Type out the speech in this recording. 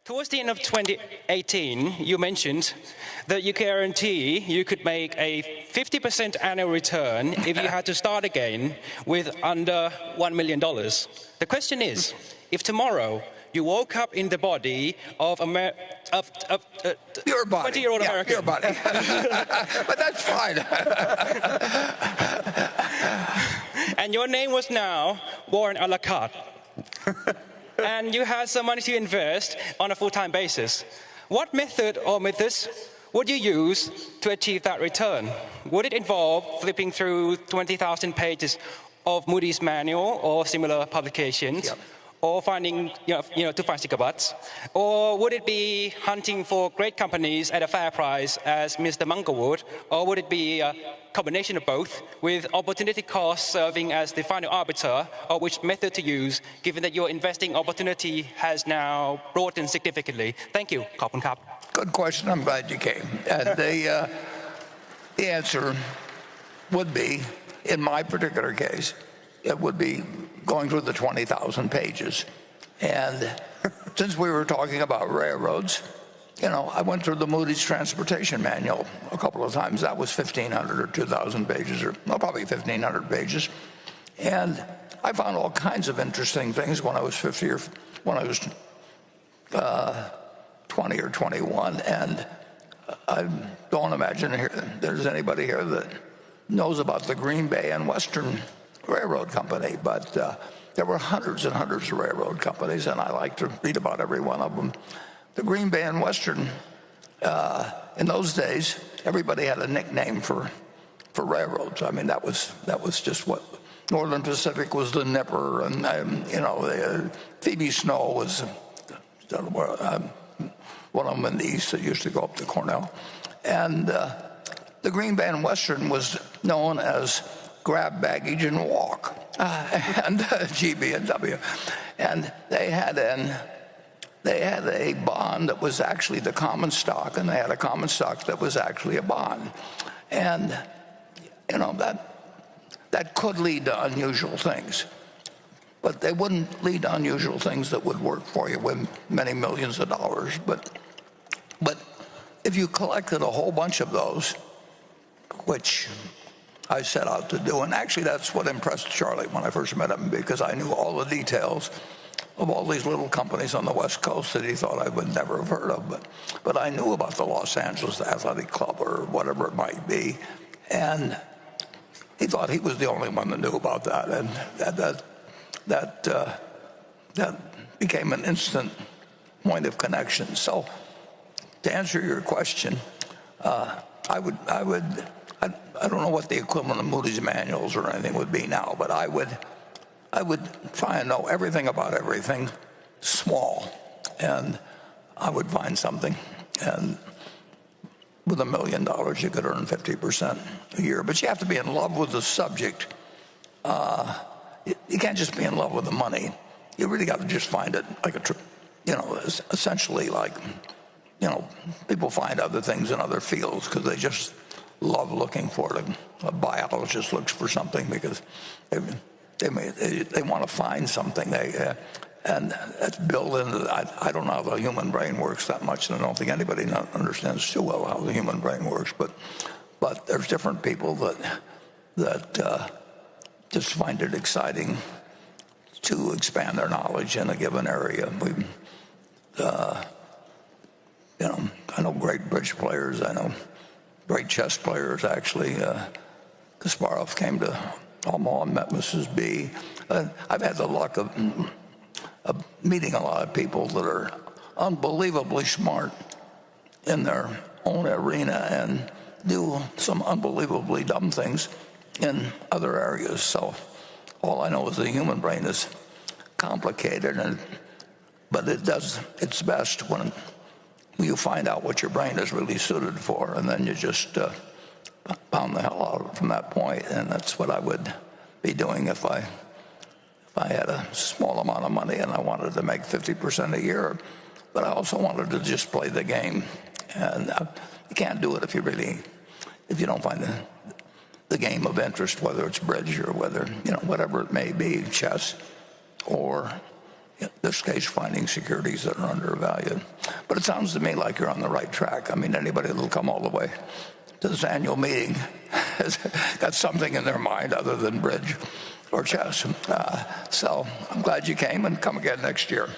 Towards the end of 2018, you mentioned that you guarantee you could make a 50% annual return if you had to start again with under $1 million. The question is, if tomorrow you woke up in the body of your body. 20-year-old American. Your body. But that's fine. And your name was now Warren Buffett. And you had some money to invest on a full-time basis. What method or methods would you use to achieve that return? Would it involve flipping through 20,000 pages of Moody's manual or similar publications? Yep. Or finding, to find sticker butts? Or would it be hunting for great companies at a fair price as Mr. Munger would? Or would it be a combination of both with opportunity cost serving as the final arbiter of which method to use, given that your investing opportunity has now broadened significantly? Thank you. ขอบคุณครับ Good question. I'm glad you came. And the answer would be, in my particular case, it would be going through the 20,000 pages. And since we were talking about railroads, I went through the Moody's Transportation Manual a couple of times. That was 1,500 or 2,000 pages, or probably 1,500 pages. And I found all kinds of interesting things when I was 50 or when I was 20 or 21. And I don't imagine there's anybody here that knows about the Green Bay and Western Railroad Company, but there were hundreds and hundreds of railroad companies, and I like to read about every one of them. The Green Bay and Western, in those days, everybody had a nickname for railroads. I mean, that was just what Northern Pacific was, the Nipper, and Phoebe Snow was one of them in the east that used to go up to Cornell, and the Green Bay and Western was known as grab baggage and walk, and GB&W, and they had a bond that was actually the common stock, and they had a common stock that was actually a bond, and that could lead to unusual things, but they wouldn't lead to unusual things that would work for you with many millions of dollars. But if you collected a whole bunch of those, which I set out to do, and actually that's what impressed Charlie when I first met him, because I knew all the details of all these little companies on the West Coast that he thought I would never have heard of, but I knew about the Los Angeles Athletic Club or whatever it might be, and he thought he was the only one that knew about that, and that became an instant point of connection. So to answer your question, I don't know what the equivalent of Moody's manuals or anything would be now, but I would try and know everything about everything small, and I would find something. And with $1 million, you could earn 50% a year. But you have to be in love with the subject. You can't just be in love with the money. You really got to just find it like essentially like, people find other things in other fields because they just love looking for it. A biologist looks for something because they want to find something. And that's built into. I don't know how the human brain works that much, and I don't think anybody understands too well how the human brain works. But there's different people that just find it exciting to expand their knowledge in a given area. I know great bridge players. I know great chess players, actually. Kasparov came to Omaha and met Mrs. B. I've had the luck of meeting a lot of people that are unbelievably smart in their own arena and do some unbelievably dumb things in other areas. So all I know is the human brain is complicated, but it does its best when you find out what your brain is really suited for, and then you just pound the hell out of it from that point. And that's what I would be doing if I had a small amount of money and I wanted to make 50% a year, but I also wanted to just play the game. And you can't do it if you don't find the game of interest, whether it's bridge or whether, whatever it may be, chess, or in this case, finding securities that are undervalued. But it sounds to me like you're on the right track. I mean, anybody that'll come all the way to this annual meeting has got something in their mind other than bridge or chess. So I'm glad you came, and come again next year.